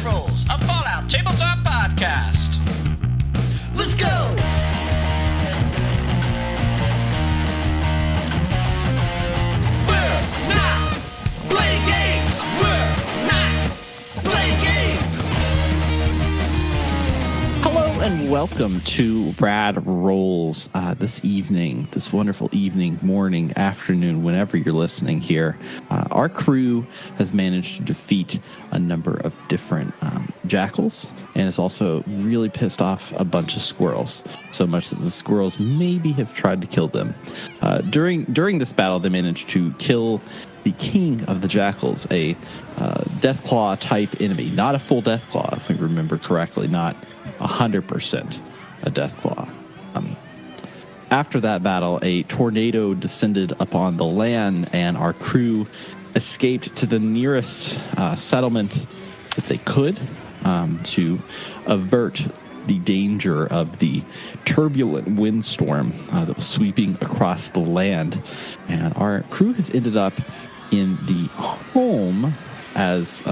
Brad Rolls, a Fallout Tabletop podcast. Let's go! We're not playing games! We're not playing games! Hello and welcome to Brad Rolls this wonderful evening, morning, afternoon, whenever you're listening here. Our crew has managed to defeat a number of different jackals and has also really pissed off a bunch of squirrels, so much that the squirrels maybe have tried to kill them. During this battle, they managed to kill the king of the jackals, a Deathclaw type enemy, not a full Deathclaw, if we remember correctly, not 100% a Deathclaw. After that battle, a tornado descended upon the land, and our crew escaped to the nearest settlement that they could to avert the danger of the turbulent windstorm that was sweeping across the land. And our crew has ended up in the home, as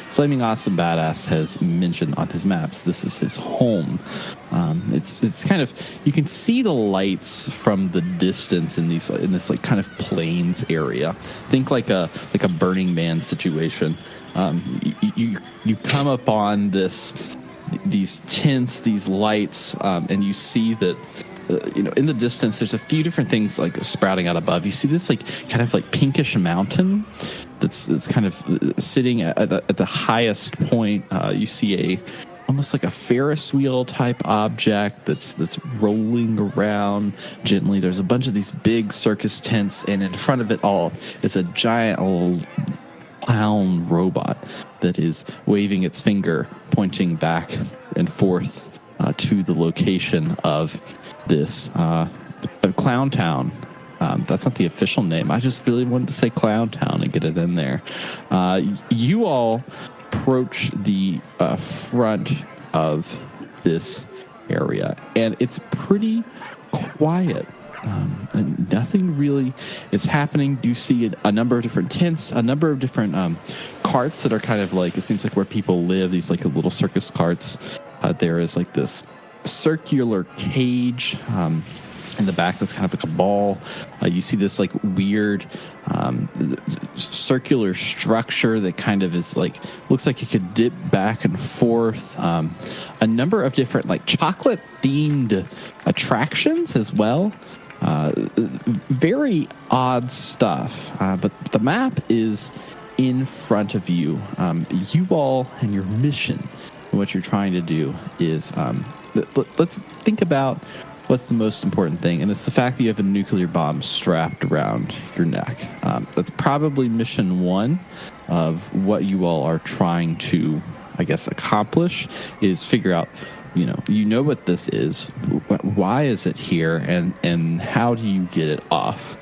Flaming Awesome Badass has mentioned on his maps. This is his home. It's kind of, you can see the lights from the distance in this like kind of plains area. Think like a Burning Man situation. You come upon these tents, these lights, and you see that in the distance there's a few different things like sprouting out above. You see this like kind of like pinkish mountain that's kind of sitting at the highest point. You see almost like a Ferris wheel type object that's rolling around gently. There's a bunch of these big circus tents, and in front of it all is a giant old clown robot that is waving its finger, pointing back and forth to the location of this Clown Town. That's not the official name. I just really wanted to say Clown Town and get it in there. You all approach the front of this area, and it's pretty quiet. And nothing really is happening. You see a number of different tents, a number of different carts that are kind of like, it seems like where people live, these like little circus carts. There is like this circular cage in the back that's kind of like a ball. You see this like weird circular structure that kind of is like, looks like it could dip back and forth. A number of different like chocolate themed attractions as well. Very odd stuff, but the map is in front of you. You all and your mission, what you're trying to do is, let's think about what's the most important thing, and it's the fact that you have a nuclear bomb strapped around your neck. That's probably mission one of what you all are trying to, I guess, accomplish, is figure out, you know what this is, why is it here, and how do you get it off?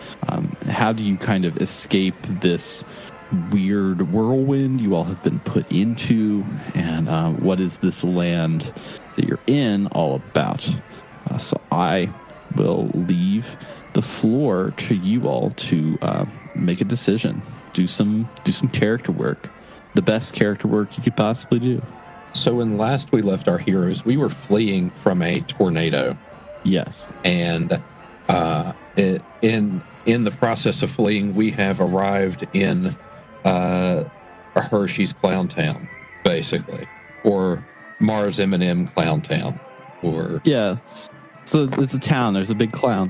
How do you kind of escape this weird whirlwind you all have been put into, and what is this land that you're in all about? So I will leave the floor to you all to make a decision, do some character work, the best character work you could possibly do. So when last we left our heroes, we were fleeing from a tornado. Yes. And in the process of fleeing, we have arrived in a Hershey's Clown Town, basically, or Mars M&M Clown Town, or So it's a town. There's a big clown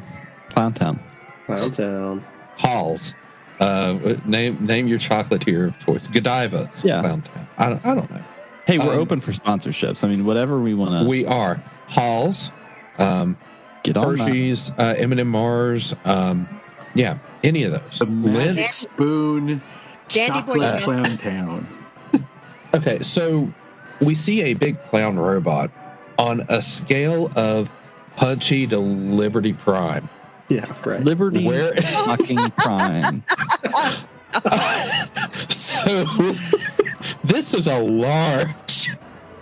town. Clown Town. Halls. Name your chocolatier of choice. Godiva's Clown Town. I don't know. Hey, we're open for sponsorships. I mean, whatever we want to. We are. Halls. Get on Hershey's, M&M Mars. Any of those. The Magic Spoon, Chocolate Clown Town. Okay, so we see a big clown robot on a scale of Punchy to Liberty Prime. Yeah, right. Liberty fucking Prime. So this is a large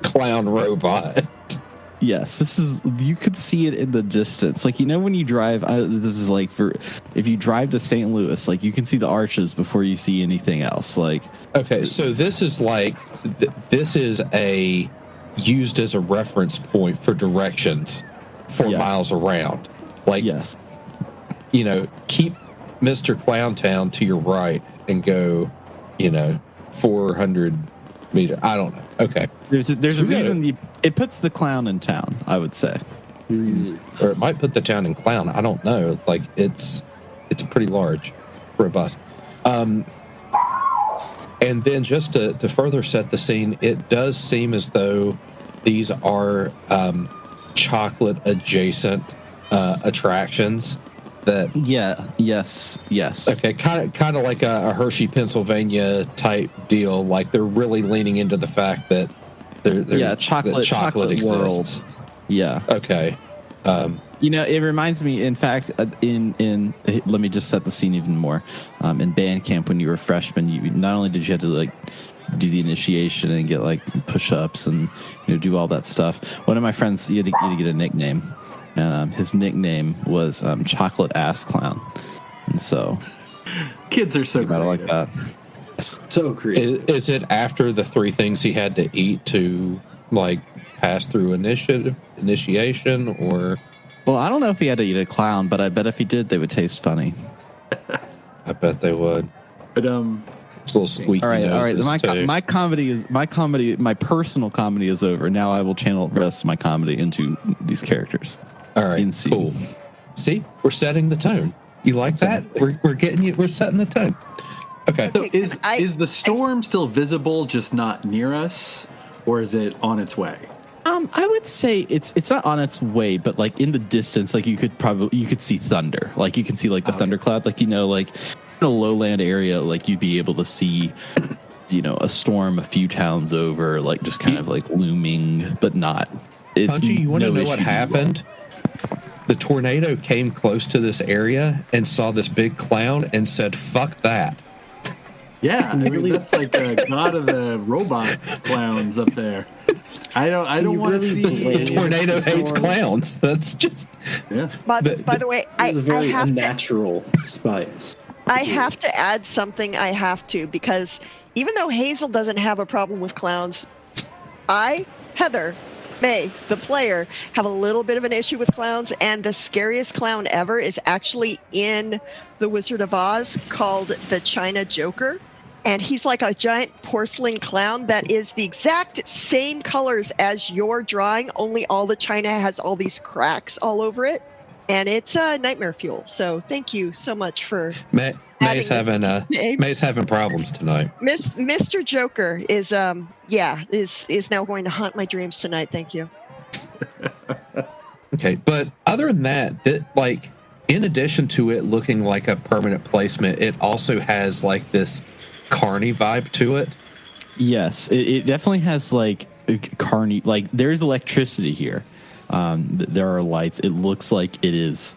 clown robot. Yes, this is. You could see it in the distance. Like, you know, when you drive, this is like if you drive to St. Louis, like you can see the arches before you see anything else. Like, Okay, so this is like this is a used as a reference point for directions for Yes. miles around. Like, yes, you know, keep Mr. Clowntown to your right and go, you know, 400 meters. I don't know. Okay. there's a So we gotta- reason it puts the clown in town, I would say. Or it might put the town in Clown. I don't know. Like, it's pretty large, robust. And then just to further set the scene, it does seem as though these are chocolate adjacent attractions that Yes. okay, kind of like a Hershey, Pennsylvania type deal. Like they're really leaning into the fact that that chocolate exists. world. Yeah. Okay. You know, it reminds me. In fact, in let me just set the scene even more. In band camp, when you were a freshman, you not only did you have to like do the initiation and get like push-ups and do all that stuff. One of my friends, he had to get a nickname. His nickname was Chocolate Ass Clown, and so Kids are so I like creative. that. So creative. Is it after the 3 things he had to eat to like pass through initiation, or? Well, I don't know if he had to eat a clown, but I bet if he did, they would taste funny. I bet they would. But It's a little squeaky. All right. noses, too. My personal comedy is over. Now I will channel the rest of my comedy into these characters. All right, in scene. cool. See, we're setting the tone. You like that? We're getting you. We're setting the tone. Okay. so is the storm still visible, just not near us, or is it on its way? I would say it's not on its way, but like in the distance, like you could see thunder. Like you can see like the thundercloud, like like in a lowland area, like you'd be able to see a storm a few towns over, like just kind of like looming, but not. It's Punchy, you want to no know what issue. happened? The tornado came close to this area and saw this big clown and said, "Fuck that." Yeah, I mean, that's like the god of the robot clowns up there. I don't want to see. The tornado hates storm? clowns. That's just Yeah. By the way, This is a very I have to unnatural spice. I have to add something. Because even though Hazel doesn't have a problem with clowns, Heather, May, the player, have a little bit of an issue with clowns, and the scariest clown ever is actually in The Wizard of Oz, called the China Joker. And he's like a giant porcelain clown that is the exact same colors as your drawing, only all the china has all these cracks all over it. And it's nightmare fuel. So thank you so much for May's having problems tonight. Mr. Joker is now going to haunt my dreams tonight. Thank you. Okay, but other than that, like in addition to it looking like a permanent placement, it also has like this carny vibe to it. Yes, it definitely has like carny. Like there's electricity here. There are lights. It looks like it is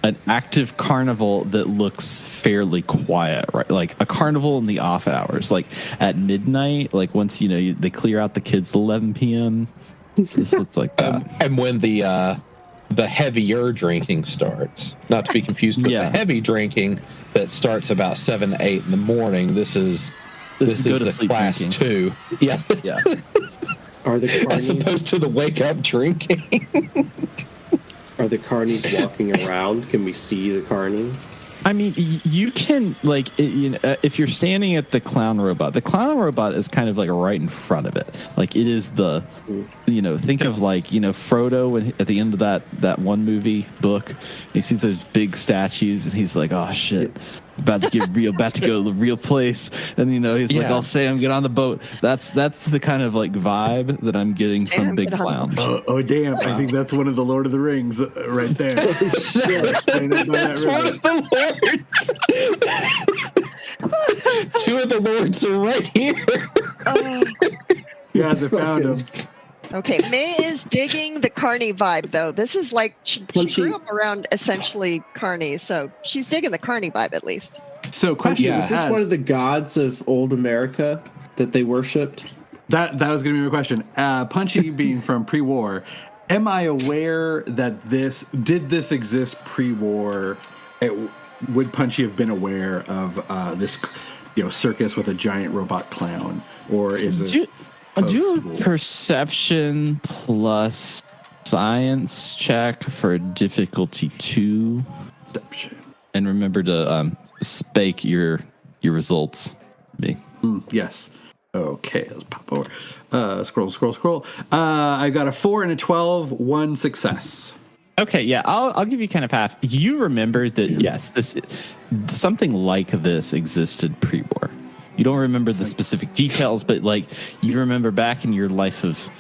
an active carnival that looks fairly quiet, right? Like a carnival in the off hours, like at midnight. Like once they clear out the kids at 11 p.m. This looks like that. And when the heavier drinking starts, not to be confused with the heavy drinking that starts about 7, 8 in the morning. This is the class drinking. 2. Yeah. Yeah. Are the carnies, As opposed to the wake up drinking. are the carnies walking around? Can we see the carnies? I mean, you can if you're standing at the clown robot is kind of like right in front of it. Like it is think of like Frodo at the end of that one movie book. He sees those big statues and he's like, oh shit, about to get real, about to go to the real place. And he's like, I'll say I'm get on the boat. That's the kind of like vibe that I'm getting from Big Clown. Oh damn! I think that's one of the Lord of the Rings right there. That's one of the lords. 2 of the lords are right here. You guys have found him. Okay, May is digging the carny vibe, though. This is like she grew up around essentially carnies, so she's digging the carny vibe at least. So, question: Is this one of the gods of old America that they worshipped? That was going to be my question. Punchy being from pre-war, am I aware that did this exist pre-war? Would Punchy have been aware of this, circus with a giant robot clown, or is it? Do perception plus science check for difficulty 2. Perception. And remember to spake your results. Me. Yes. Okay, let's pop over. Scroll. I got a 4 and a 12, 1 success. Okay, yeah, I'll give you kind of half. You remember that, yes, something like this existed pre-war. You don't remember the specific details, but you remember back in your life of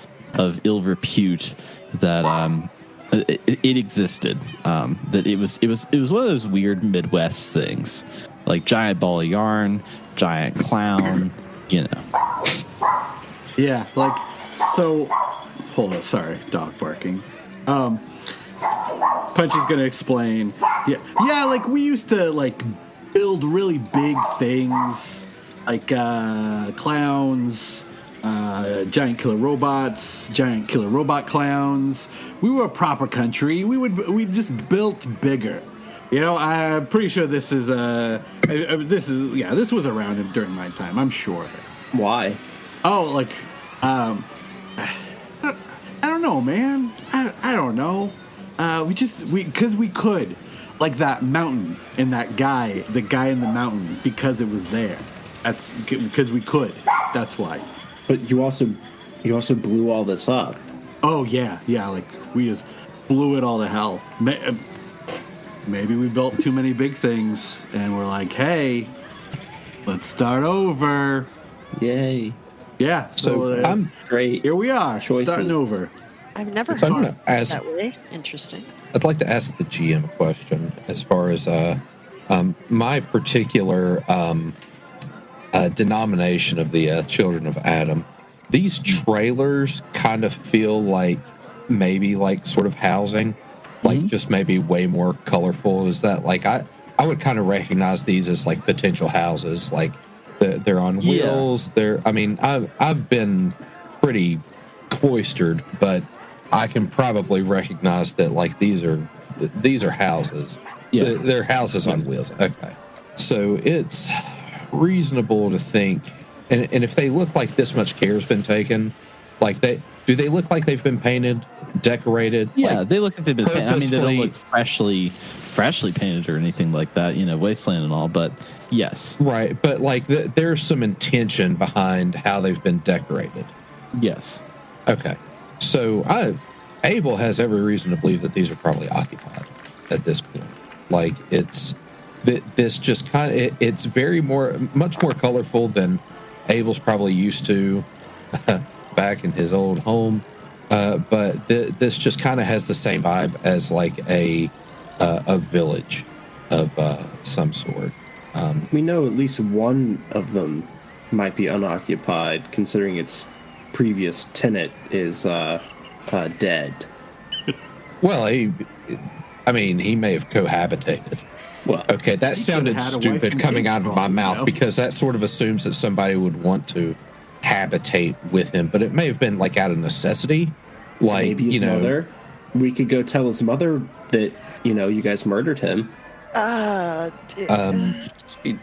ill repute that it existed. That it was one of those weird Midwest things, like giant ball of yarn, giant clown, Yeah, so. Hold on, sorry, dog barking. Punchy's gonna explain. Yeah, we used to build really big things, like clowns, giant killer robots, giant killer robot clowns. We were a proper country. We just built bigger. I'm pretty sure this was around during my time. I'm sure. Why? Oh, I don't know, man. I don't know. Because we could, that mountain and the guy in the mountain, because it was there. That's because we could. That's why. But you also blew all this up. Oh yeah. We just blew it all to hell. Maybe we built too many big things, and we're like, hey, let's start over. Yay! Yeah. So I'm great. Here we are, Choices. starting over. I've never So I'm thought gonna ask- that way. Interesting. I'd like to ask the GM a question as far as my particular denomination of the Children of Adam. These trailers kind of feel like maybe sort of housing, just maybe way more colorful. Is that I would kind of recognize these as potential houses, they're on wheels. Yeah. I've been pretty cloistered, but I can probably recognize that these are houses. Yeah. They're houses on wheels. Okay. So it's reasonable to think, and if they look like this much care has been taken, do they look like they've been painted, decorated? Yeah, they look like they've been painted. They don't look purposefully- freshly painted or anything like that, Wasteland and all, but yes. Right, but there's some intention behind how they've been decorated. Yes. Okay. So Abel has every reason to believe that these are probably occupied at this point. This just kind of, it's much more colorful than Abel's probably used to back in his old home. But this just kind of has the same vibe as a village of some sort. We know at least one of them might be unoccupied, considering its previous tenant is dead. Well, he may have cohabitated. Well, Okay, that sounded had a wife stupid and coming kids out of my probably, mouth because that sort of assumes that somebody would want to habitate with him, but it may have been out of necessity. maybe his mother. We could go tell his mother that you guys murdered him. We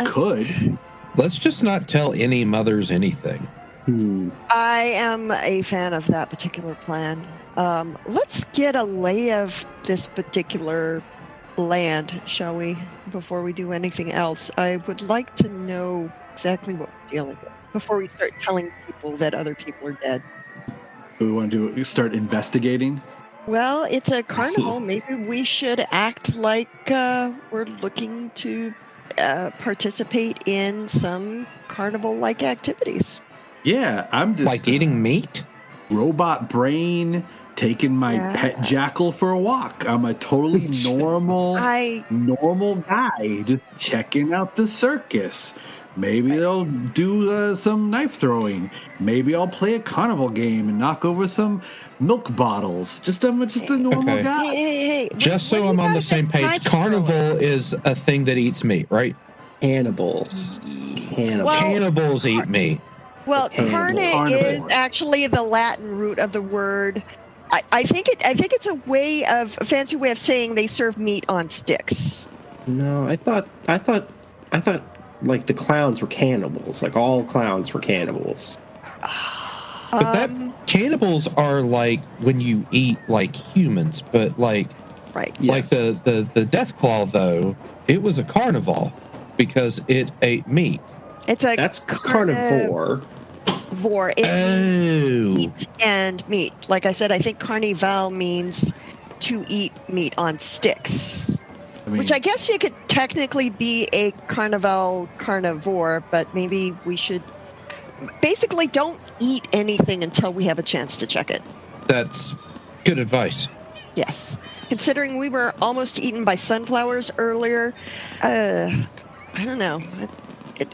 could. Let's just not tell any mothers anything. I am a fan of that particular plan. Let's get a lay of this particular land, shall we, before we do anything else. I would like to know exactly what we're dealing with before we start telling people that other people are dead. We want to start investigating. Well, it's a carnival. Maybe we should act like we're looking to participate in some carnival-like activities. Yeah, I'm just Eating meat? robot brain, taking my pet jackal for a walk. I'm a totally normal guy, just checking out the circus. Maybe they'll do some knife throwing. Maybe I'll play a carnival game and knock over some milk bottles. I'm just a normal Okay. guy. Hey. Just so I'm on the same page, carnival is a thing that eats meat, right? Cannibal. Well- Cannibals eat meat. Well, carne is actually the Latin root of the word. I think it's a fancy way of saying they serve meat on sticks. No, I thought like the clowns were cannibals. Like all clowns were cannibals. But cannibals are like when you eat like humans, but like right. Like Yes. the Death Claw though, it was a carnival because it ate meat. That's carnivore. It means meat and meat. Like I said, I think carnival means to eat meat on sticks. Which I guess you could technically be a carnivore, but maybe we should basically don't eat anything until we have a chance to check it. That's good advice. Yes. Considering we were almost eaten by sunflowers earlier, I don't know. It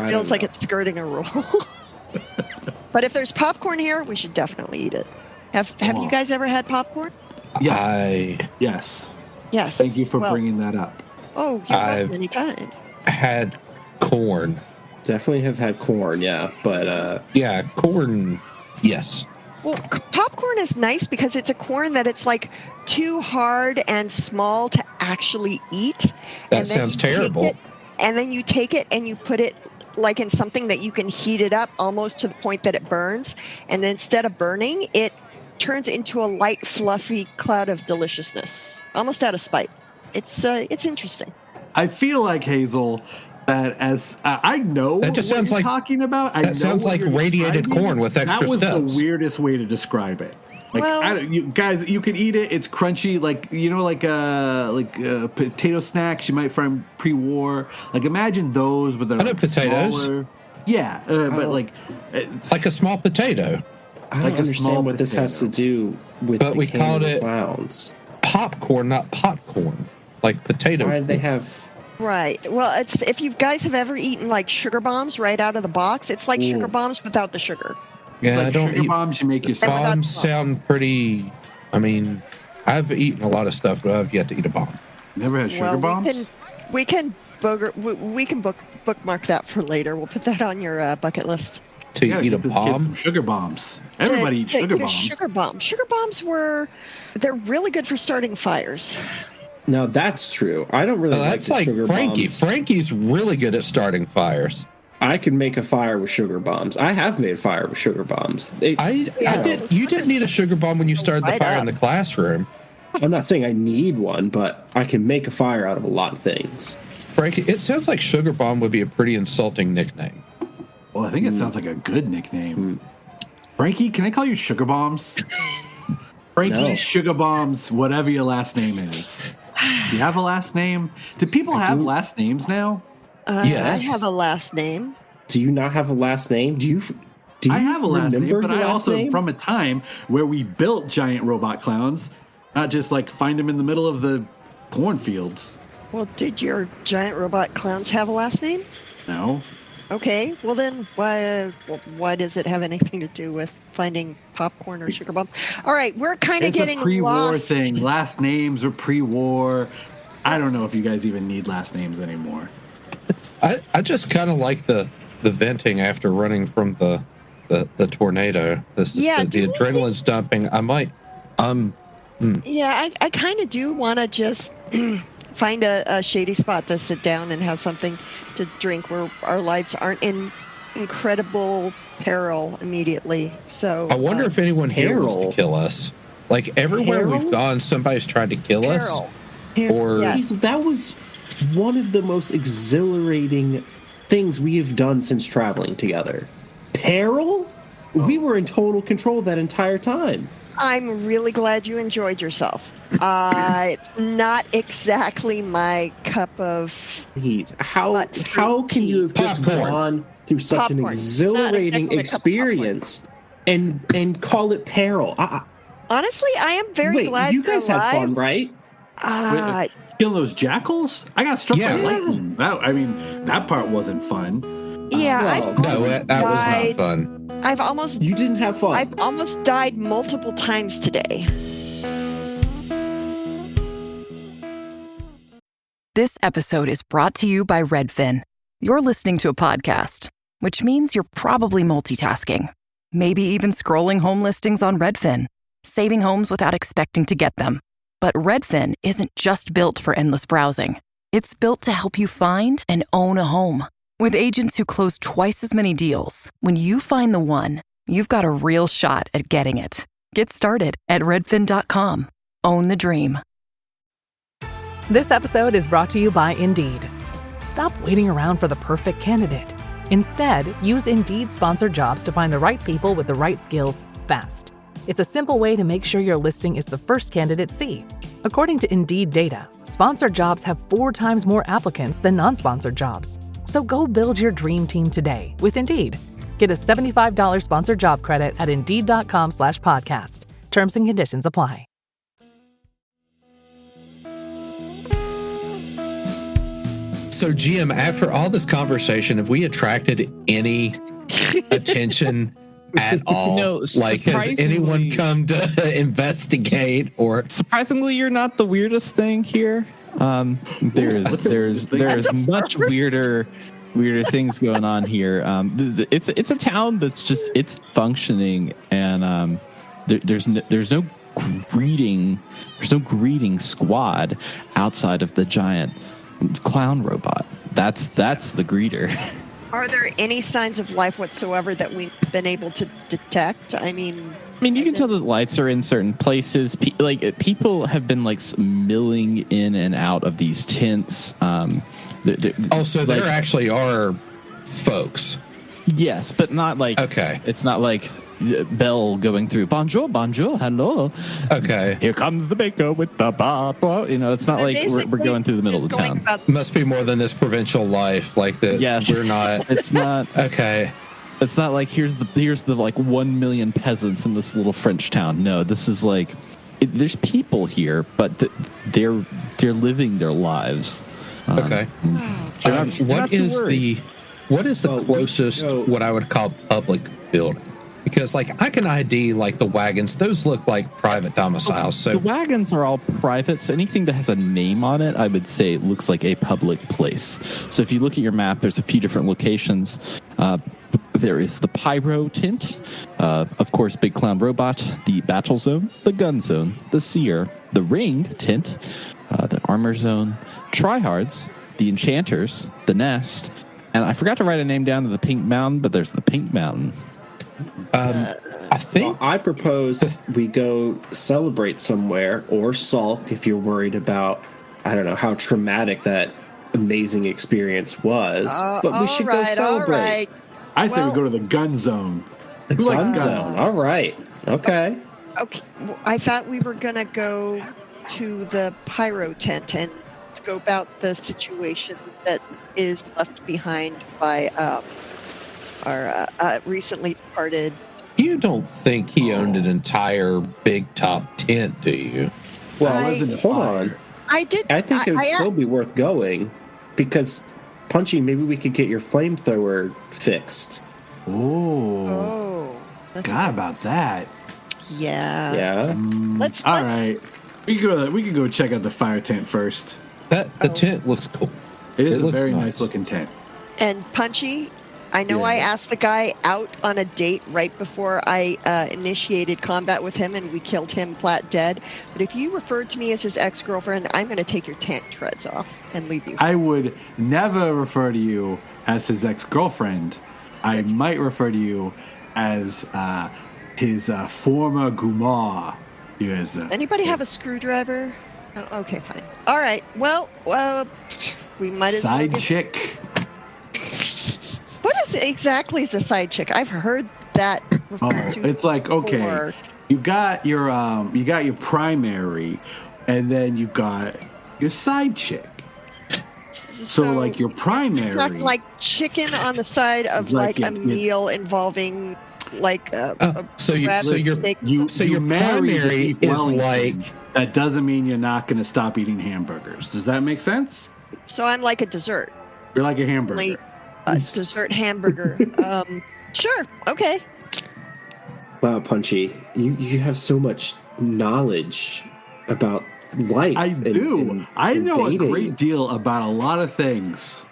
feels like it's skirting a rule. But if there's popcorn here, we should definitely eat it. Have you guys ever had popcorn? Yes. Yes. Yes. Thank you for bringing that up. Oh, you're welcome anytime. Had corn. Definitely have had corn, yeah. But yeah, corn. Yes. Well, popcorn is nice because it's a corn that it's like too hard and small to actually eat. That sounds terrible. And then you take it and you put it like in something that you can heat it up almost to the point that it burns. And then instead of burning, it turns into a light, fluffy cloud of deliciousness, almost out of spite. It's interesting. I feel like, Hazel, that as I know that just what sounds you're like talking about. That sounds like radiated corn with extra steps. That was steps. the weirdest way to describe it. Like, you guys, you can eat it. It's crunchy, like like potato snacks you might find pre-war. Like imagine those, but they're like potatoes. Smaller. Yeah, but like a small potato. I don't understand what this has to do with. But the we called it clowns. Popcorn, not popcorn. Like potato. Why do they have? Right. Well, it's if you guys have ever eaten like sugar bombs right out of the box, it's like sugar bombs without the sugar. Yeah, like I don't sugar eat bombs. You make yourself. Bombs sound pretty. I mean, I've eaten a lot of stuff, but I've yet to eat a bomb. Never had sugar bombs. We can bookmark that for later. We'll put that on your bucket list. To eat a bomb. Some sugar bombs. Everybody eats sugar bombs. Sugar bombs. Sugar bombs they're really good for starting fires. No, that's true. I don't really like that's like sugar Frankie. bombs. Frankie's really good at starting fires. I can make a fire with sugar bombs. I have made fire with sugar bombs. You didn't need a sugar bomb when you started the fire in the classroom. I'm not saying I need one, but I can make a fire out of a lot of things. Frankie, it sounds like sugar bomb would be a pretty insulting nickname. Well, I think it sounds like a good nickname. Frankie, can I call you Sugar Bombs? Frankie, Sugar Bombs, whatever your last name is. Do you have a last name? Do people have last names now? Yes. I have a last name. Do you not have a last name? Do you I have a last name, but I also name? from a time where we built giant robot clowns, not just like find them in the middle of the cornfields. Well, did your giant robot clowns have a last name? No. Okay, well then, why does it have anything to do with finding popcorn or sugar bomb? All right, we're kind of getting lost. It's a pre-war lost. thing. Last names are pre-war. I don't know if you guys even need last names anymore. I just kind of like the venting after running from the tornado. The adrenaline's dumping. I might. Yeah, I kind of do want to just find a shady spot to sit down and have something to drink where our lives aren't in incredible peril immediately. So I wonder if anyone here wants to kill us. Like everywhere we've gone, somebody's tried to kill us. Or that was one of the most exhilarating things we have done since traveling together. Peril? We were in total control that entire time. I'm really glad you enjoyed yourself. It's not exactly my cup of. Please, how can you have just gone through such an exhilarating experience and call it peril? Honestly, I am very glad you guys alive. had fun, right? Kill those jackals? I got struck by lightning. That part wasn't fun. Yeah, that was not fun. You didn't have fun. I've almost died multiple times today. This episode is brought to you by Redfin. You're listening to a podcast. which means you're probably multitasking. Maybe even scrolling home listings on Redfin, saving homes without expecting to get them. But Redfin isn't just built for endless browsing. It's built to help you find and own a home. With agents who close twice as many deals, when you find the one, you've got a real shot at getting it. Get started at redfin.com. Own the dream. This episode is brought to you by Indeed. Stop waiting around for the perfect candidate. Instead, use Indeed sponsored jobs to find the right people with the right skills fast. It's a simple way to make sure your listing is the first candidates see. According to Indeed data, sponsored jobs have 4 times more applicants than non-sponsored jobs. So go build your dream team today with Indeed. Get a $75 sponsored job credit at Indeed.com/podcast. Terms and conditions apply. So, GM, after all this conversation, have we attracted any attention at all? No, like, has anyone come to investigate? Or surprisingly, you're not the weirdest thing here. There's much weirder things going on here. It's a town that's just it's functioning, and there's no greeting squad outside of the giant clown robot. That's the greeter. Are there any signs of life whatsoever that we've been able to detect? I mean, you can tell that lights are in certain places. People have been like milling in and out of these tents. So there actually are folks. Yes, but not like okay. It's not like Bell going through bonjour, hello. Okay, here comes the baker with the bottle. It's not like we're going through the middle of the town. Must be more than this provincial life, like that. Yes, we're not. It's not okay. It's not like here's the like 1 million peasants in this little French town. No, this is like there's people here, but they're living their lives. Okay. What is the closest what I would call public building? Because like I can ID like the wagons; those look like private domiciles. So the wagons are all private. So anything that has a name on it, I would say it looks like a public place. So if you look at your map, there's a few different locations. There is the pyro tent, of course, Big Clown Robot, the battle zone, the gun zone, the seer, the ring tent, the armor zone, tryhards, the enchanters, the nest, and I forgot to write a name down to the Pink Mountain, but there's the Pink Mountain. I think I propose we go celebrate somewhere or sulk if you're worried about, I don't know, how traumatic that amazing experience was. But we should go celebrate. Right. I say we go to the gun zone. Who likes guns? All right. Okay. Okay. Well, I thought we were going to go to the pyro tent and scope out the situation that is left behind by our recently departed. You don't think he owned an entire big top tent, do you? Well, hold on. I did. I think it would still be worth going because, Punchy, maybe we could get your flamethrower fixed. Oh, forgot about that. Yeah. Yeah. Let's all right. We can go check out the fire tent first. The tent looks cool. It is a very nice looking tent. And Punchy, I know I asked the guy out on a date right before I initiated combat with him and we killed him flat dead. But if you referred to me as his ex-girlfriend, I'm going to take your tent treads off and leave you. I would never refer to you as his ex-girlfriend. I might refer to you as his former Gumar. Anybody have a screwdriver? Oh, okay, fine. All right. Well, we might as well. Side chick. What exactly is a side chick? I've heard that. It's like okay, you got your primary, and then you've got your side chick. So like your primary, not like chicken on the side of like a meal involving like your primary is like that doesn't mean you're not going to stop eating hamburgers. Does that make sense? So I'm like a dessert. You're like a hamburger. Like a dessert hamburger. Sure. Okay. Wow, Punchy, you have so much knowledge about life. I do. I know dating. A great deal about a lot of things.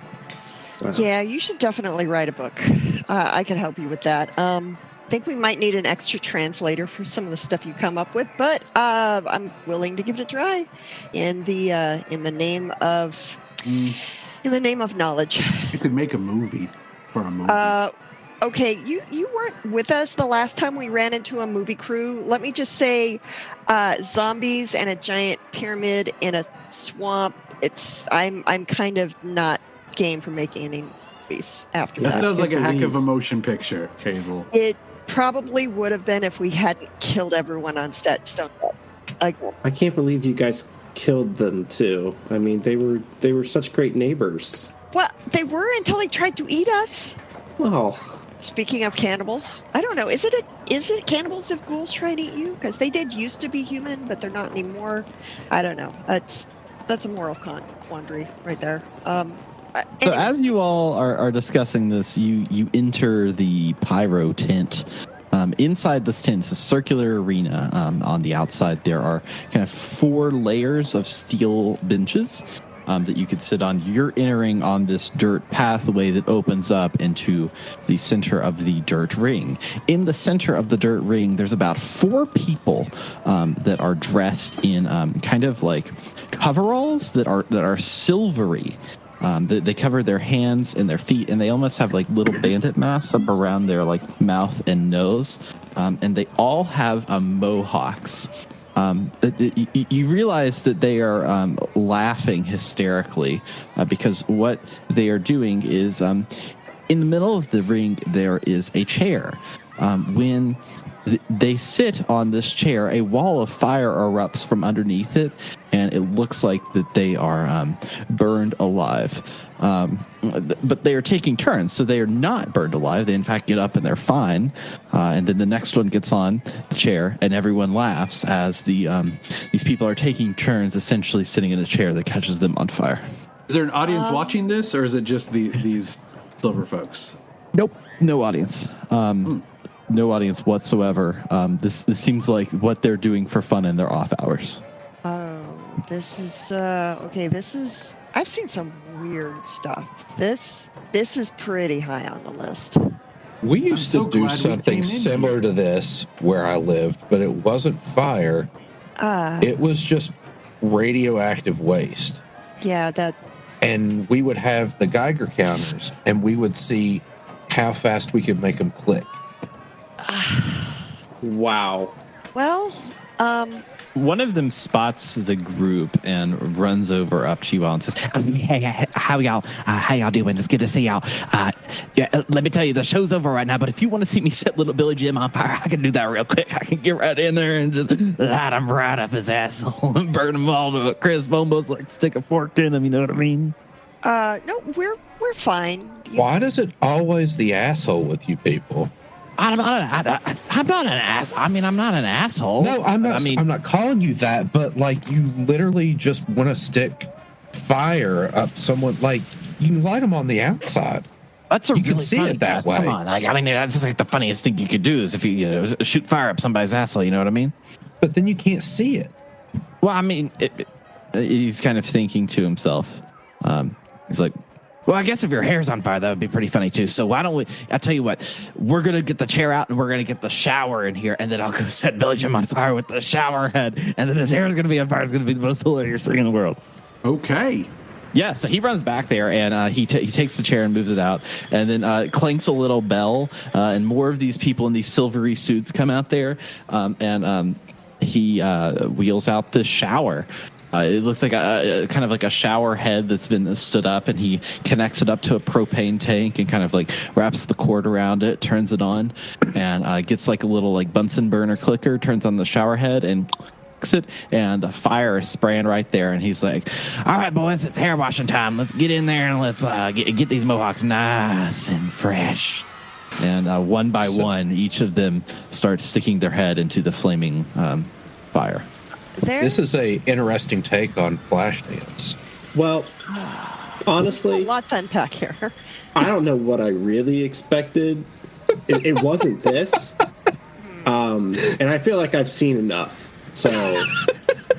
Wow. Yeah, you should definitely write a book. I can help you with that. I think we might need an extra translator for some of the stuff you come up with, but I'm willing to give it a try in the name of knowledge. You could make a movie for a movie. Okay, you weren't with us the last time we ran into a movie crew. Let me just say, zombies and a giant pyramid in a swamp. I'm kind of not game for making any movies after that. That sounds like a heck of a motion picture, Hazel. It probably would have been if we hadn't killed everyone on Stone. I can't believe you guys killed them too. I mean, they were such great neighbors. Well, they were until they tried to eat us. Well. Speaking of cannibals, I don't know. Is it cannibals if ghouls try to eat you? Because they did used to be human, but they're not anymore. I don't know. That's a moral quandary right there. So as you all are discussing this, you enter the pyro tent. Inside this tent is a circular arena. On the outside, there are kind of 4 layers of steel benches that you could sit on. You're entering on this dirt pathway that opens up into the center of the dirt ring. In the center of the dirt ring, there's about 4 people that are dressed in kind of like coveralls that are silvery. They cover their hands and their feet, and they almost have like little bandit masks up around their like mouth and nose, and they all have mohawks. You realize that they are laughing hysterically because what they are doing is in the middle of the ring there is a chair. When they sit on this chair, a wall of fire erupts from underneath it, and it looks like that they are burned alive. But they are taking turns, so they are not burned alive. They, in fact, get up and they're fine. And then the next one gets on the chair, and everyone laughs as these people are taking turns, essentially sitting in a chair that catches them on fire. Is there an audience watching this, or is it just these silver folks? Nope, no audience. No audience whatsoever. This seems like what they're doing for fun in their off hours. Oh, this is okay. I've seen some weird stuff. This is pretty high on the list. We used to do something similar to this where I lived, but it wasn't fire. It was just radioactive waste. Yeah, that. And we would have the Geiger counters, and we would see how fast we could make them click. Wow. Well, one of them spots the group and runs over up to you all and says, "Hey, how y'all doing? It's good to see y'all. Yeah, let me tell you, the show's over right now, but if you want to see me set little Billy Jim on fire, I can do that real quick. I can get right in there and just light him right up his asshole and burn him all to a crisp, almost like stick a fork in him, you know what I mean?" No, we're fine. Why does it always the asshole with you people? I'm not an ass. I mean, I'm not an asshole. No, I'm not. I'm not calling you that. But like, you literally just want to stick fire up someone. Like, you can light them on the outside. That's you can see it that way. Come on, I mean, that's like the funniest thing you could do is if you shoot fire up somebody's asshole. You know what I mean? But then you can't see it. Well, I mean, he's kind of thinking to himself. He's like, well, I guess if your hair's on fire, that would be pretty funny, too. So why don't we... I'll tell you what. We're going to get the chair out, and we're going to get the shower in here, and then I'll go set Billy Jim on fire with the shower head, and then his hair is going to be on fire. It's going to be the most hilarious thing in the world. Okay. Yeah, so he runs back there, and he takes the chair and moves it out, and then clanks a little bell, and more of these people in these silvery suits come out there, and he wheels out the shower. It looks like a kind of like a shower head that's been stood up, and he connects it up to a propane tank and kind of like wraps the cord around it, turns it on, and gets like a little like Bunsen burner clicker, turns on the shower head and clicks it, and the fire is spraying right there. And he's like, "All right, boys, it's hair washing time. Let's get in there and let's get these mohawks nice and fresh." And one by one, each of them starts sticking their head into the flaming fire. This is a interesting take on Flashdance. Well, honestly, a lot to unpack here. I don't know what I really expected. It wasn't this, and I feel like I've seen enough. So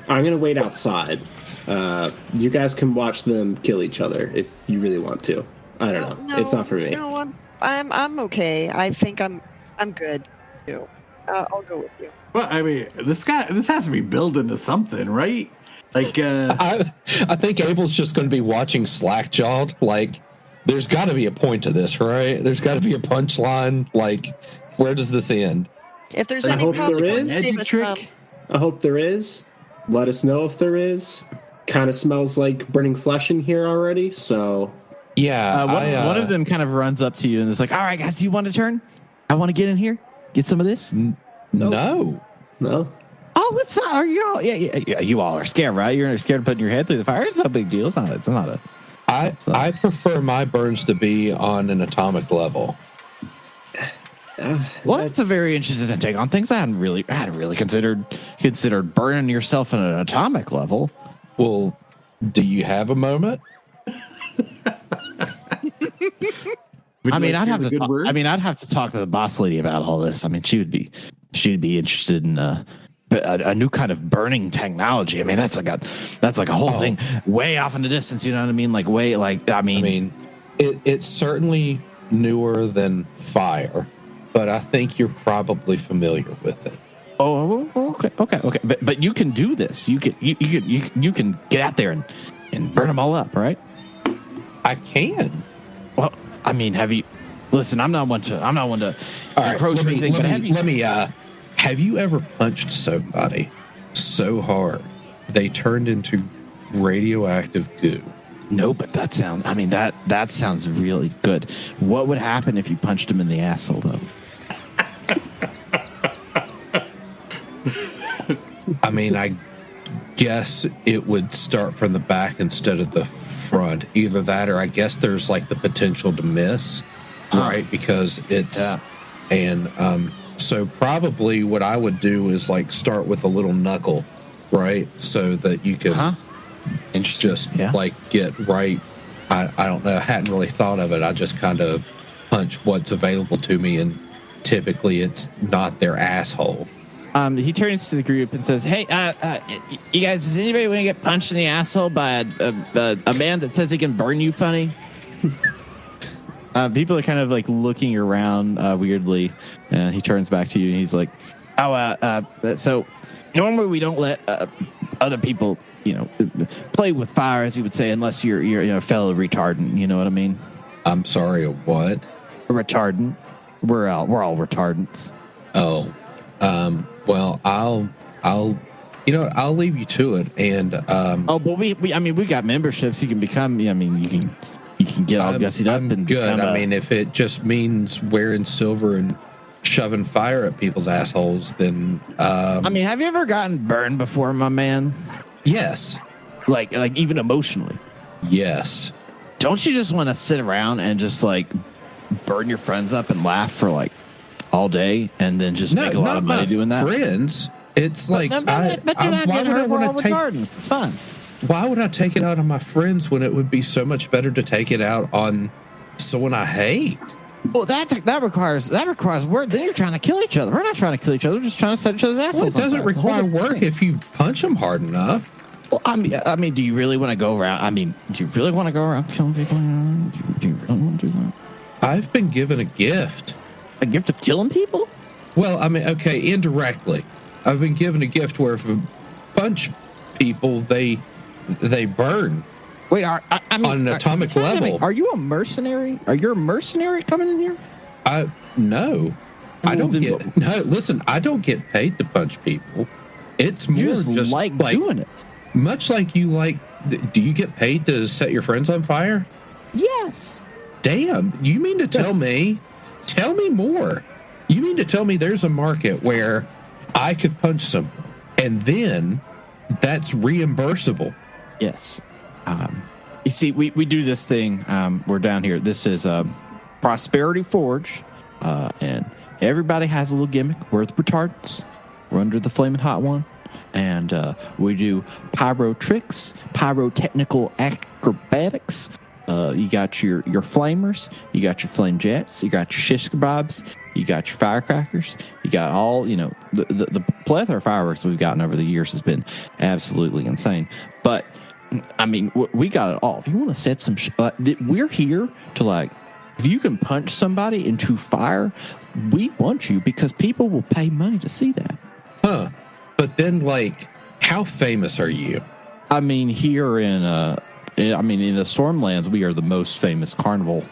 I'm gonna wait outside. You guys can watch them kill each other if you really want to. I don't know. It's not for me. No, I'm okay. I think I'm good too. I'll go with you. Well, I mean, this has to be built into something, right? Like, I think Abel's just going to be watching slack-jawed. Like, there's got to be a point to this, right? There's got to be a punchline. Like, where does this end? If there's I any hope problem, there is. save us from. I hope there is. Let us know if there is. Kind of smells like burning flesh in here already, so... Yeah. One of them kind of runs up to you and is like, all right, guys, do you want to turn? I want to get in here. Get some of this? No. Oh, it's fine. Are you all? Yeah. You all are scared, right? You're scared of putting your head through the fire. It's no big deal. It's not a. I prefer my burns to be on an atomic level. Well, that's a very interesting take on things. I hadn't really considered burning yourself on an atomic level. Well, do you have a moment? I'd have to talk to the boss lady about all this. I mean, she'd be interested in a new kind of burning technology. I mean, that's like a whole thing way off in the distance. You know what I mean? It's certainly newer than fire, but I think you're probably familiar with it. Oh, okay. But you can do this. You can get out there and burn them all up, right? I can. Well, I mean, have you? Listen, I'm not one to approach anything. Have you ever punched somebody so hard they turned into radioactive goo? No, but that sounds really good. What would happen if you punched him in the asshole, though? I mean, I guess it would start from the back instead of the front. Either that, or I guess there's like the potential to miss, right? Because it's so probably what I would do is like start with a little knuckle, right? So that you can just like get right. I don't know. I hadn't really thought of it. I just kind of punch what's available to me, and typically it's not their asshole. He turns to the group and says, "Hey, you guys, does anybody want to get punched in the asshole by a man that says he can burn you funny?" People are kind of like looking around weirdly, and he turns back to you and he's like, so normally we don't let other people, play with fire, as you would say, unless you're a fellow retardant. You know what I mean?" I'm sorry, a what? A retardant. We're all retardants. Oh. Well, I'll leave you to it. And but we got memberships. You can become. You can get all gussied up and good. I mean, if it just means wearing silver and shoving fire at people's assholes, then have you ever gotten burned before, my man? Yes. Like even emotionally. Yes. Don't you just want to sit around and just like burn your friends up and laugh for like all day and then just make a lot of money doing that? Friends, it's like but you're not getting hurt. We're all retardants. It's fine. Why would I take it out on my friends when it would be so much better to take it out on someone I hate? Well, that requires work. Then you're trying to kill each other. We're not trying to kill each other. We're just trying to set each other's assholes. Well, it doesn't require work if you punch them hard enough. Well, I mean, do you really want to go around? Do you really want to go around killing people? Do you really want to do that? I've been given a gift. A gift of killing people? Well, I mean, okay, indirectly. I've been given a gift where if I punch people, they burn. Wait, on an atomic level. Are you a mercenary? Are you a mercenary coming in here? No. I don't get. No, listen, I don't get paid to punch people. It's more just like doing it. Much like you like. Do you get paid to set your friends on fire? Yes. Damn, you mean to tell me? Tell me more. You mean to tell me there's a market where I could punch someone and then that's reimbursable? Yes. You see, we do this thing. We're down here. This is Prosperity Forge, and everybody has a little gimmick. We're the retardants. We're under the flaming hot one, and we do pyro tricks, pyrotechnical acrobatics. You got your flamers, you got your flame jets, you got your shish kebabs, you got your firecrackers, you got all, the plethora of fireworks we've gotten over the years has been absolutely insane. But I mean, we got it all. If you want to set some, we're here to like if you can punch somebody into fire, we want you because people will pay money to see that. Huh. But then, like, how famous are you? I mean, here in the Stormlands, we are the most famous carnival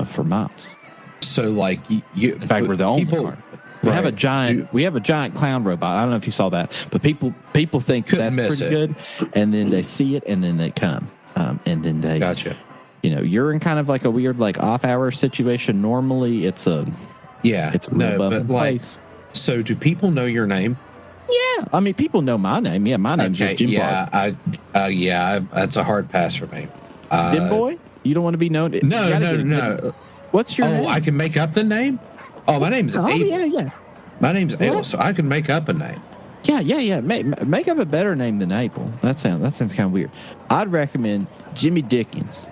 for miles. So, like, in fact, we're the only carnival. We have a giant clown robot. I don't know if you saw that, but people think that's pretty good, and then they see it, and then they come, and then they gotcha. You're in kind of like a weird like off-hour situation. Normally, it's a place. So, do people know your name? Yeah, I mean, people know my name. Yeah, my name's just Jim Boy. That's a hard pass for me. Jim Boy? You don't want to be known? No. What's your name? I can make up the name? Oh, my name's Abel. Yeah. My name's Abel, so I can make up a name. Yeah. Make up a better name than Abel. That sounds kind of weird. I'd recommend Jimmy Dickens.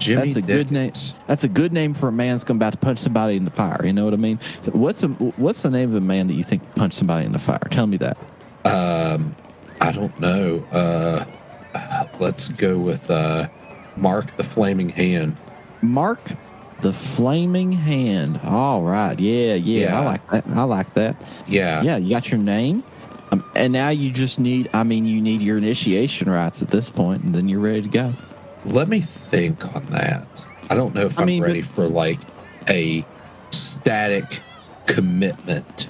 That's a good name. That's a good name for a man that's about to punch somebody in the fire. You know what I mean? What's the name of a man that you think punched somebody in the fire? Tell me that. I don't know. Let's go with Mark the Flaming Hand. Mark the Flaming Hand. All right. Yeah. I like that. Yeah. You got your name, and now you just need. I mean, you need your initiation rites at this point, and then you're ready to go. Let me think on that. I don't know if I'm ready for like a static commitment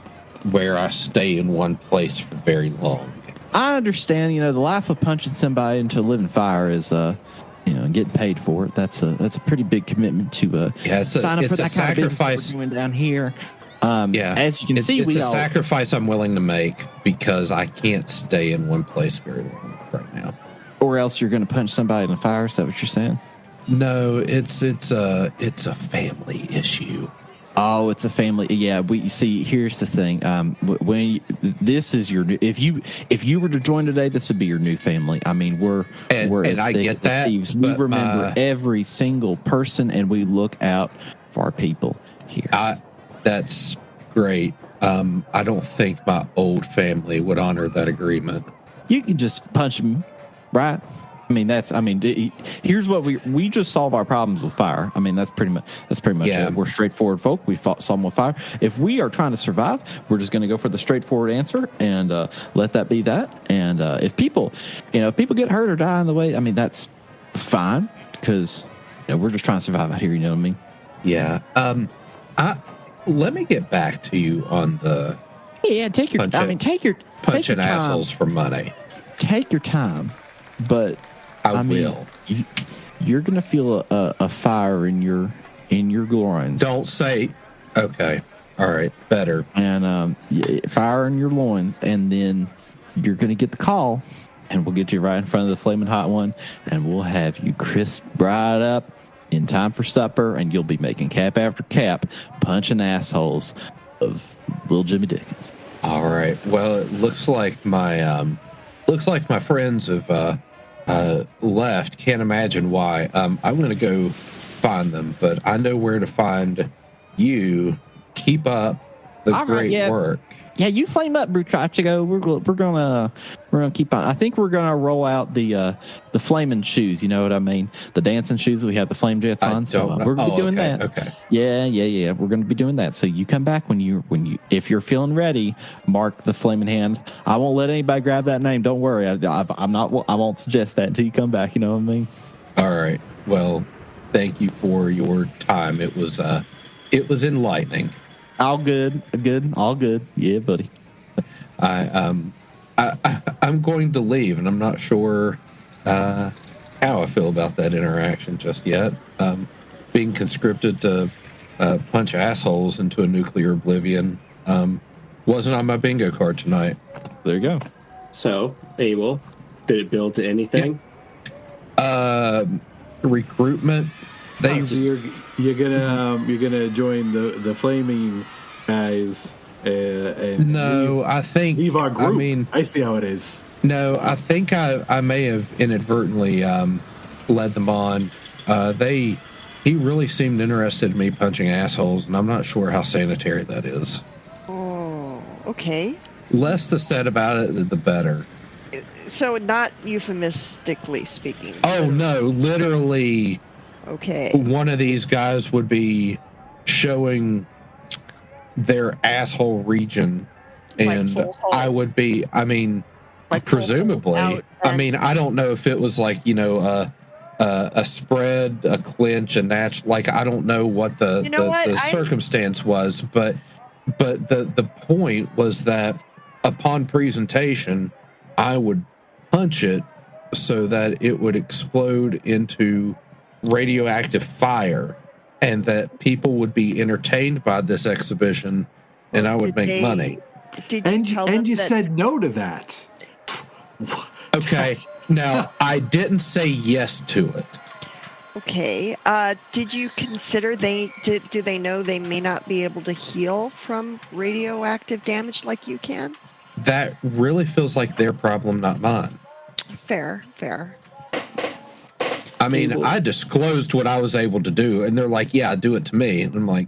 where I stay in one place for very long. I understand. The life of punching somebody into a living fire is getting paid for it. That's a pretty big commitment to sign up for that kind of business we're doing down here. As you can see, it's a sacrifice I'm willing to make because I can't stay in one place very long right now. Or else you're going to punch somebody in the fire. Is that what you're saying? No, it's a family issue. Oh, it's a family. Yeah, we see. Here's the thing. This is your new. If you were to join today, this would be your new family. I mean, we're as I get that. Thieves. We remember every single person, and we look out for our people here. That's great. I don't think my old family would honor that agreement. You can just punch them. Right? Here's what we just solve our problems with fire. I mean, that's pretty much it. We're straightforward folk. We solve them with fire. If we are trying to survive, we're just going to go for the straightforward answer and let that be that. And if people get hurt or die on the way, I mean, that's fine because we're just trying to survive out here. You know what I mean? Yeah. Let me get back to you on the take your punching assholes for money. Take your time. But I will. You're gonna feel a fire in your loins. Don't say. Okay. All right. Better. And fire in your loins, and then you're gonna get the call, and we'll get you right in front of the flaming hot one, and we'll have you crisp right up in time for supper, and you'll be making cap after cap, punching assholes of little Jimmy Dickens. All right. Well, it looks like my friends have left. Can't imagine why. I'm going to go find them, but I know where to find you. Keep up the great work. Yeah, you flame up, Bruchachigo. We're gonna keep on. I think we're gonna roll out the flaming shoes. You know what I mean? The dancing shoes that we have the flame jets on. So we're gonna be doing that. Okay. Yeah. We're gonna be doing that. So you come back when you if you're feeling ready. Mark the flaming hand. I won't let anybody grab that name. Don't worry. I'm not. I won't suggest that until you come back. You know what I mean? All right. Well, thank you for your time. It was enlightening. All good. Yeah, buddy. I'm going to leave, and I'm not sure how I feel about that interaction just yet. Being conscripted to punch assholes into a nuclear oblivion wasn't on my bingo card tonight. There you go. So, Abel, did it build to anything? Recruitment. So you're gonna join the flaming guys and leave our group. I mean, I see how it is. No, I think I may have inadvertently led them on. He really seemed interested in me punching assholes, and I'm not sure how sanitary that is. Oh, okay. Less the said about it, the better. So not euphemistically speaking. Oh no, literally. Okay. One of these guys would be showing their asshole region, and I would be, I mean, presumably, I mean, I don't know if it was like, you know, a spread, a clinch, a match. Like, I don't know what the circumstance was, but the point was that upon presentation, I would punch it so that it would explode into radioactive fire, and that people would be entertained by this exhibition, and I would make money. And you said no to that. Okay, now I didn't say yes to it. Okay. Did you consider do they know they may not be able to heal from radioactive damage like you can? That really feels like their problem, not mine. Fair. I mean, I disclosed what I was able to do, and they're like, "Yeah, do it to me." And I'm like,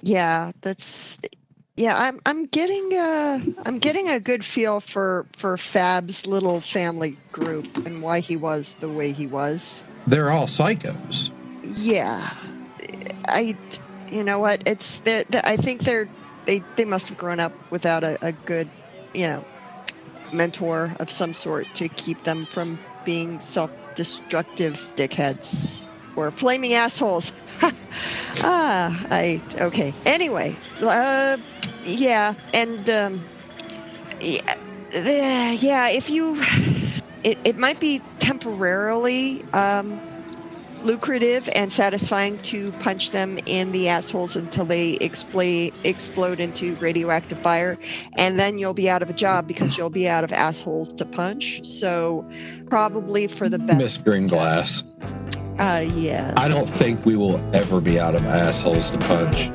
"Yeah, that's yeah." I'm getting a good feel for Fab's little family group and why he was the way he was. They're all psychos. Yeah, you know what? I think they must have grown up without a good, you know, mentor of some sort to keep them from being self-destructive dickheads or flaming assholes. Okay. Anyway, yeah, and yeah, if you, it might be temporarily lucrative and satisfying to punch them in the assholes until they explode into radioactive fire, and then you'll be out of a job because you'll be out of assholes to punch. So probably for the best. Miss Greenglass. Yeah. I don't think we will ever be out of assholes to punch.